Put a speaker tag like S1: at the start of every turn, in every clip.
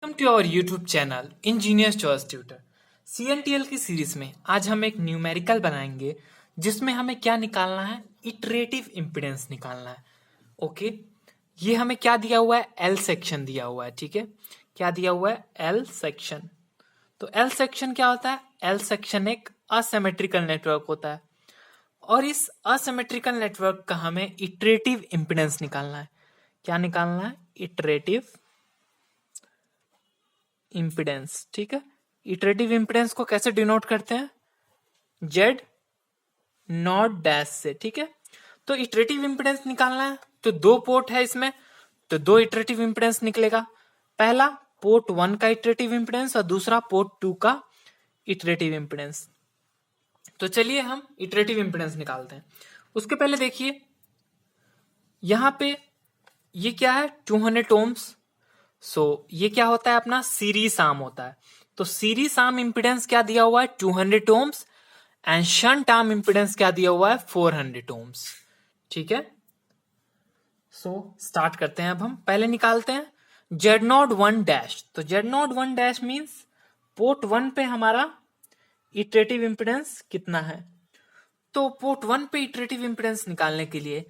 S1: Welcome to our YouTube channel engineer choice tutor. CNTL की series में आज हम एक न्यूमेरिकल बनाएंगे जिसमें हमें क्या निकालना है, इटरेटिव इम्पीडेंस निकालना है। ओके, ये हमें क्या दिया हुआ है, एल सेक्शन दिया हुआ है। ठीक है, क्या दिया हुआ है, एल सेक्शन। तो एल सेक्शन क्या होता है, एल सेक्शन एक असिमेट्रिकल नेटवर्क होता है और इस असिमेट्रिकल नेटवर्क का हमें इटरेटिव इम्पीडेंस निकालना है। क्या निकालना है, इटरेटिव इम्पीडेंस। ठीक है, इटरेटिव इम्पीडेंस को कैसे डिनोट करते हैं, जेड नॉट डैश से। ठीक है, तो इटरेटिव इम्पीडेंस निकालना है तो दो पोर्ट है इसमें, तो दो इटरेटिव इम्पीडेंस निकलेगा। पहला पोर्ट 1 का इटरेटिव इम्पीडेंस और दूसरा पोर्ट 2 का इटरेटिव इम्पीडेंस। तो चलिए हम इटरेटिव इम्पीडेंस निकालते हैं। उसके पहले देखिए यहां पे ये क्या है, 200 ओम्स। ये क्या होता है, अपना सीरीज आर्म होता है। तो सीरीज आर्म इंपिडेंस क्या दिया हुआ है, 200 ohms and shunt arm impedance क्या दिया हुआ है, 400 ओम्स। ठीक है, स्टार्ट करते हैं। अब हम पहले निकालते हैं Z01 डैश। तो Z01 डैश मीन्स पोर्ट 1 पे हमारा इटरेटिव इंपिडेंस कितना है। तो पोर्ट 1 पे इटरेटिव इंपिडेंस निकालने के लिए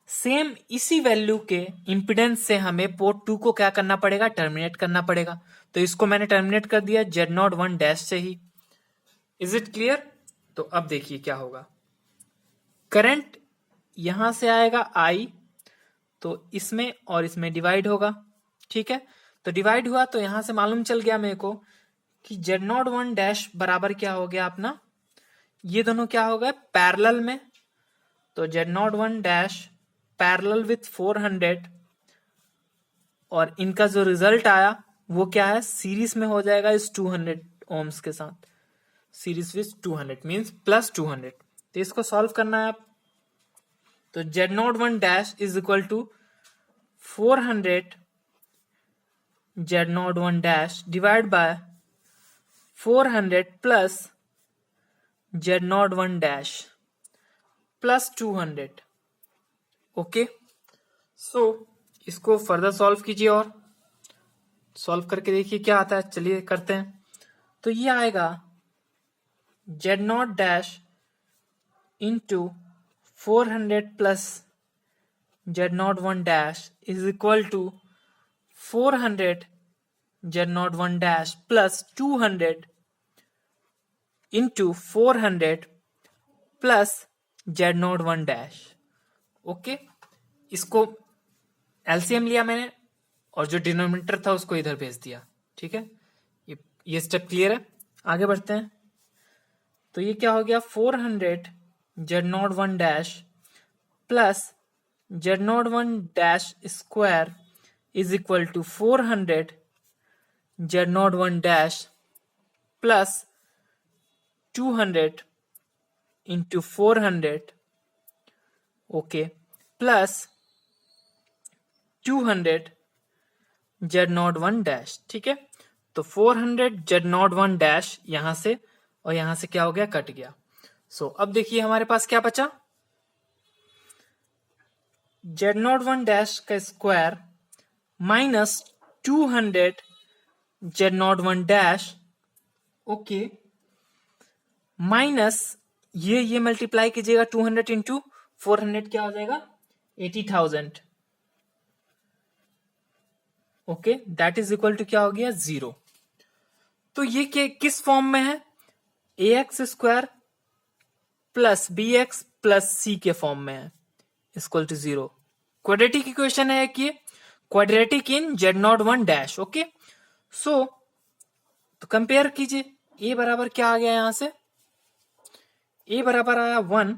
S1: सेम इसी वैल्यू के इंपिडेंस से हमें पोर्ट 2 को क्या करना पड़ेगा, टर्मिनेट करना पड़ेगा। तो इसको मैंने टर्मिनेट कर दिया Z01 डैश से ही। Is it clear. तो अब देखिए क्या होगा, करंट यहां से आएगा I, तो इसमें और इसमें डिवाइड होगा। ठीक है, तो डिवाइड हुआ तो यहां से मालूम चल गया मेरे को कि Z01 डैश बराबर क्या हो गया अपना, ये दोनों क्या हो गए, पैरेलल में। तो Z01 डैश पैरेलल विथ 400 और इनका जो रिजल्ट आया वो क्या है, सीरीज में हो जाएगा इस 200 ओम्स के साथ। Series with 200 means plus 200। तो इसको सॉल्व करना है आप। तो Z01 dash is equal to 400 Z01 dash divide by 400 plus Z01 dash plus 200। Okay, इसको फर्दर सॉल्व कीजिए और सॉल्व करके देखिए क्या आता है। चलिए करते हैं। तो ये आएगा Z0 dash into 400 plus Z01 dash is equal to 400 Z01 dash plus 200 into 400 plus Z01 dash. Okay, इसको एलसीएम लिया मैंने और जो डिनोमिनेटर था उसको इधर भेज दिया। ठीक है, ये स्टेप क्लियर है। आगे बढ़ते हैं। तो ये क्या हो गया, 400 Z01 dash plus Z01 dash square is equal to 400 Z01 dash plus 200 into 400 okay plus 200 Z01 dash. ठीक है, तो 400 Z01 डैश यहां से और यहां से क्या हो गया, कट गया। अब देखिए हमारे पास क्या बचा, Z01 डैश का square minus 200 Z01 dash okay minus ये मल्टीप्लाई कीजिएगा 200 इंटू 400 क्या हो जाएगा, 80,000। Okay, that is equal to क्या हो गया, 0। तो ये किस फॉर्म में है, ax square plus bx plus c के फॉर्म में है, इक्वल टू 0। क्वाड्रेटिक इक्वेशन है कि quadratic in Z01 dash. Okay, तो कंपेयर कीजिए, a बराबर क्या आ गया, यहां से a बराबर आया 1,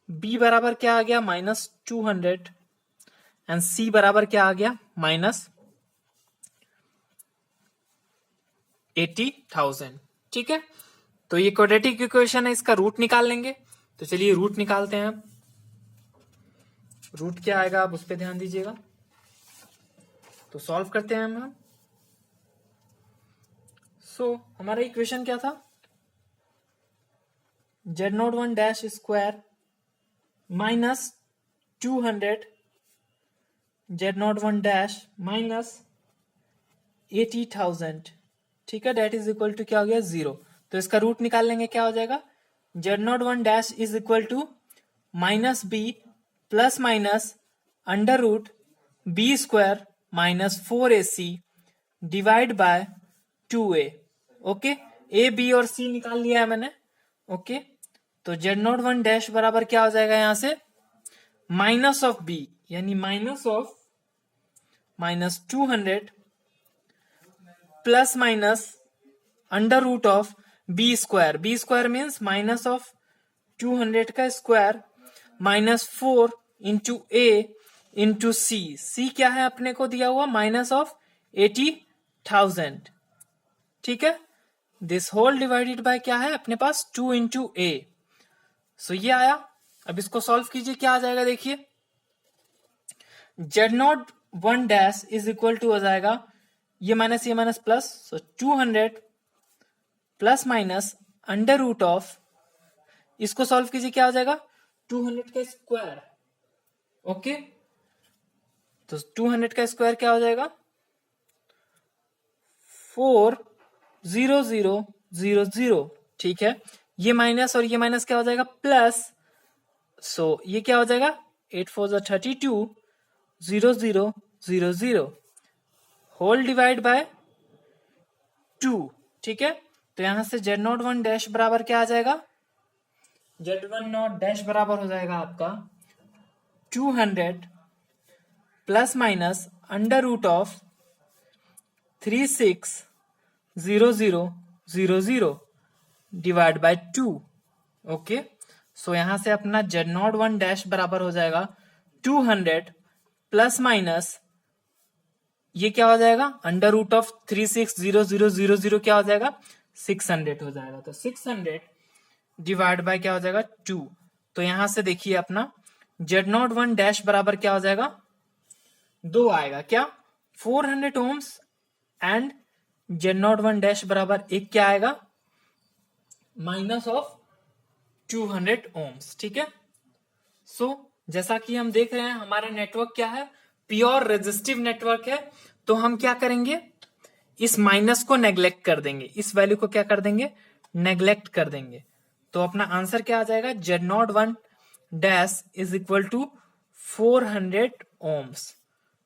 S1: b बराबर क्या आ गया, माइनस 200 एंड c बराबर क्या आ गया, माइनस 80,000। ठीक है, तो ये क्वाड्रेटिक इक्वेशन है, इसका रूट निकाल लेंगे। तो चलिए रूट निकालते हैं। रूट क्या आएगा आप उस पर ध्यान दीजिएगा। तो सॉल्व करते हैं हम। हमारा इक्वेशन क्या था, Z01 dash square minus 200 Z01 dash minus 80,000, ठीक है, डेट इज इक्वल टू क्या हो गया 0। तो इसका रूट निकाल लेंगे, क्या हो जाएगा Z01 is equal to minus B plus minus under root B square minus 4AC divide by 2A। Okay, A B और सी निकाल लिया है मैंने। ओके, तो Z01 बराबर क्या हो जाएगा यहां से माइनस ऑफ बी, यानी minus of minus 200 plus minus under root of B square means minus of 200 का square minus 4 into A into C क्या है अपने को दिया हुआ माइनस ऑफ 80,000, ठीक है। दिस होल डिवाइडेड बाय क्या है अपने पास 2 इंटू ए। सो ये आया। अब इसको सॉल्व कीजिए, क्या आ जाएगा देखिए Z01 इज इक्वल टू हो जाएगा ये minus plus, so 200 plus minus under root of, इसको सॉल्व कीजिए क्या हो जाएगा 200 का स्क्वायर। ओके, तो 200 का स्क्वायर क्या हो जाएगा 40000, ठीक है। ये माइनस और ये माइनस क्या हो जाएगा प्लस, सो ये क्या हो जाएगा 8 4 32 0000 होल डिवाइड बाय 2, ठीक है। तो यहां से Z01 बराबर क्या आ जाएगा Z10 बराबर हो जाएगा आपका 200 plus minus under root of 360000 divide by 2। Okay, so यहां से अपना Z01 बराबर हो जाएगा 200 प्लस माइनस ये क्या हो जाएगा अंडर रूट ऑफ 360000 क्या हो जाएगा 600 हो जाएगा। तो 600 डिवाइड बाय क्या हो जाएगा 2। तो यहां से देखिए अपना Z01 बराबर क्या हो जाएगा 2 आएगा, क्या 400 ओम्स एंड Z01 बराबर एक क्या आएगा माइनस ऑफ 200 ओम्स, ठीक है। सो जैसा कि हम देख रहे हैं हमारा नेटवर्क क्या है प्योर रेजिस्टिव नेटवर्क है, तो हम क्या करेंगे इस माइनस को नेग्लेक्ट कर देंगे, इस वैल्यू को क्या कर देंगे नेग्लेक्ट कर देंगे। तो अपना आंसर क्या आ जाएगा Z01 is equal to 400 ohms.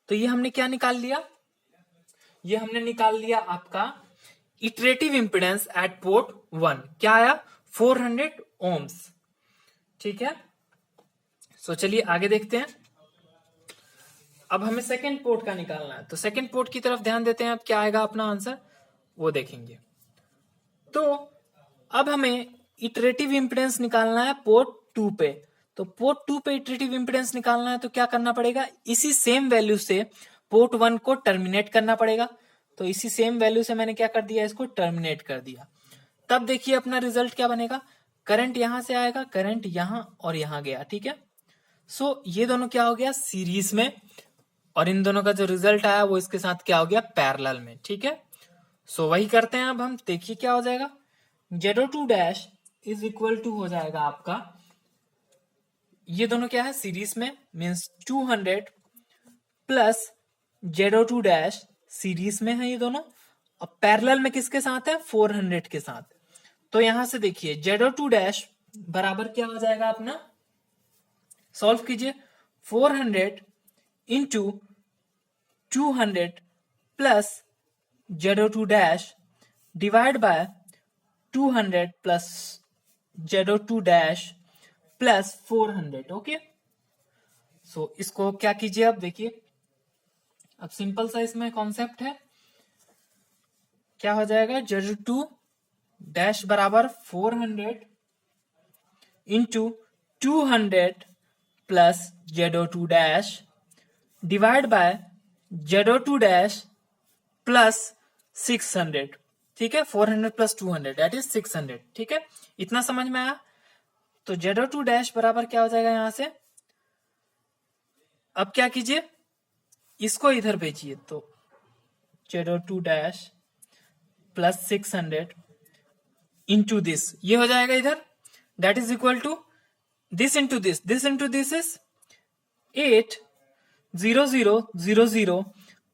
S1: तो ये हमने क्या निकाल लिया, ये हमने निकाल लिया आपका इटरेटिव इंपिडेंस एट पोर्ट 1, क्या आया 400 ओम्स, ठीक है। सो चलिए आगे देखते हैं। अब हमें सेकेंड पोर्ट का निकालना है, तो सेकेंड पोर्ट की तरफ ध्यान देते हैं। अब क्या आएगा अपना आंसर वो देखेंगे। तो अब हमें इटरेटिव इंपिडेंस निकालना है पोर्ट 2 पे। तो पोर्ट 2 पे इटरेटिव इंपिडेंस निकालना है तो क्या करना पड़ेगा इसी सेम वैल्यू से पोर्ट 1 को टर्मिनेट करना पड़ेगा। तो इसी सेम वैल्यू से मैंने क्या कर दिया इसको टर्मिनेट कर दिया। तब देखिए अपना रिजल्ट क्या बनेगा, करंट यहां से आएगा, करंट यहां और यहां गया, ठीक है। सो ये दोनों क्या हो गया सीरीज में, और इन दोनों का जो रिजल्ट आया वो इसके साथ क्या हो गया पैरेलल में, ठीक है। सो वही करते हैं अब हम, देखिए क्या हो जाएगा Z02 इज इक्वल टू हो जाएगा आपका, ये दोनों क्या है सीरीज में मीन्स 200 प्लस Z02 सीरीज में है ये दोनों, अब पैरेलल में किसके साथ है 400 के साथ। तो यहां से देखिए Z02 बराबर क्या हो जाएगा अपना, सॉल्व कीजिए 400 into 200 plus Z02 divide by 200 plus Z02 plus 400। Okay, so इसको क्या कीजिए अब देखिए, अब सिंपल सा इसमें कॉन्सेप्ट है, क्या हो जाएगा Z02 बराबर 400 into 200 plus Z02 divide bye Z02 plus 600, ठीक है। 400 प्लस 200 दैट इज 600, ठीक है। इतना समझ में आया। तो Z02 बराबर क्या हो जाएगा यहां से, अब क्या कीजिए इसको इधर भेजिए, तो Z02 प्लस 600 इंटू दिस, ये हो जाएगा इधर, that is equal to this into this, this into this is 80000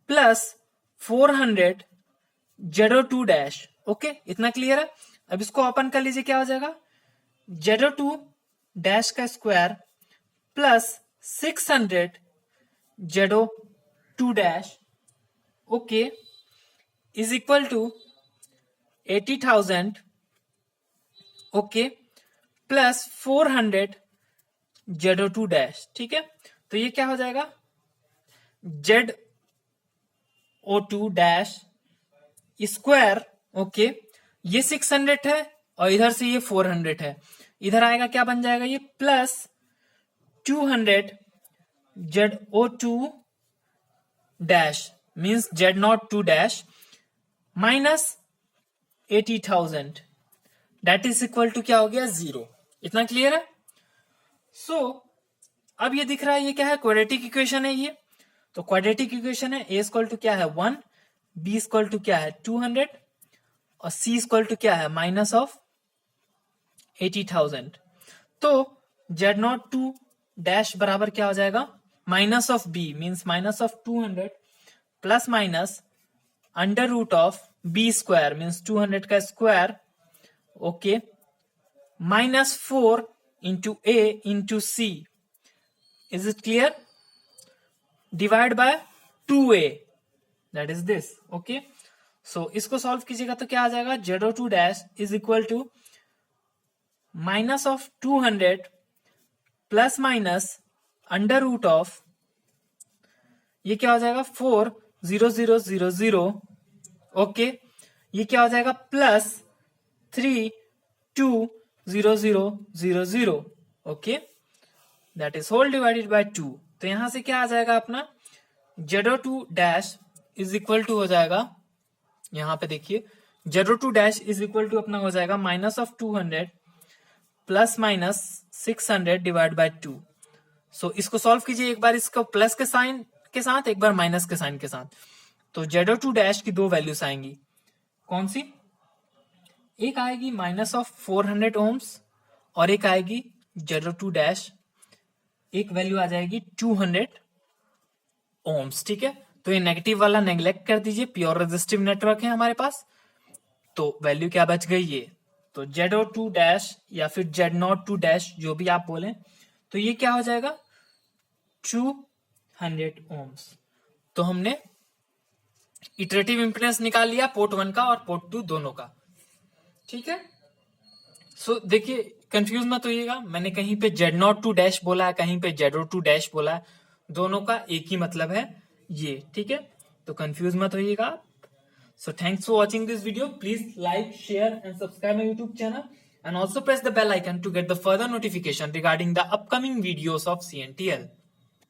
S1: plus 400 Z02 dash. Okay, इतना क्लियर है। अब इसको ओपन कर लीजिए, क्या हो जाएगा, Z02 डैश का square plus 600 Z02 dash, okay, is equal to 80,000, okay, plus 400 Z02 dash. ठीक है, तो ये क्या हो जाएगा, Z02 डैश स्क्वायर, ओके, ये 600 है और इधर से ये 400 है, इधर आएगा क्या बन जाएगा ये, plus 200 Z02 dash means Z02 dash minus 80,000 that is equal to क्या हो गया, 0। इतना क्लियर है। सो अब ये दिख रहा है, ये क्या है, क्वाड्रेटिक इक्वेशन है ये। तो क्वाड्रेटिक इक्वेशन है, ए इक्वल टू क्या है 1, बी इक्वल टू क्या है 200 और सी इक्वल टू क्या है माइनस ऑफ 80,000। तो Z02 डैश बराबर क्या हो जाएगा, minus of B means minus of 200 plus minus under root of B square means 200 का square, okay, minus 4 into A into C, is it clear, divide by 2a, that is this. Okay, so इसको solve कीजिएगा तो क्या आ जाएगा, Z02 dash is equal to minus of 200 plus minus under root of, ये क्या हो जाएगा 40000, ओके, ये क्या हो जाएगा plus 320000, okay, that is whole divided by 2। तो यहां से क्या आ जाएगा अपना, Z02 dash is equal to हो जाएगा, यहां पे देखिए Z02 dash is equal to अपना हो जाएगा minus of 200 plus minus 600 divide by 2। सो इसको सॉल्व कीजिए, एक बार इसको प्लस के साइन के साथ, एक बार माइनस के साइन के साथ। तो Z02 डैश की दो वैल्यूज आएंगी, कौन सी, एक आएगी माइनस ऑफ 400 ओम्स और एक आएगी Z02 डैश, एक वैल्यू आ जाएगी 200 ओम्स। ठीक है, तो ये नेगेटिव वाला नेग्लेक्ट कर दीजिए, प्योर रेजिस्टिव नेटवर्क है हमारे पास। तो वैल्यू क्या बच गई ये, तो Z02 डैश या फिर Z02 डैश जो भी आप बोले, तो ये क्या हो जाएगा 200 ओम्स। तो हमने इटरेटिव इंपेडेंस निकाल लिया पोर्ट 1 का और पोर्ट 2 दोनों का। ठीक है, सो देखिए कंफ्यूज मत होइएगा, मैंने कहीं पे Z02 डैश बोला है, कहीं पे Z02 डैश बोला है, दोनों का एक ही मतलब है ये। ठीक है, तो कंफ्यूज मत होइएगा। So thanks for watching this video. Please like, share and subscribe my YouTube channel and also press the bell icon to get the further notification regarding the upcoming videos of CNTL.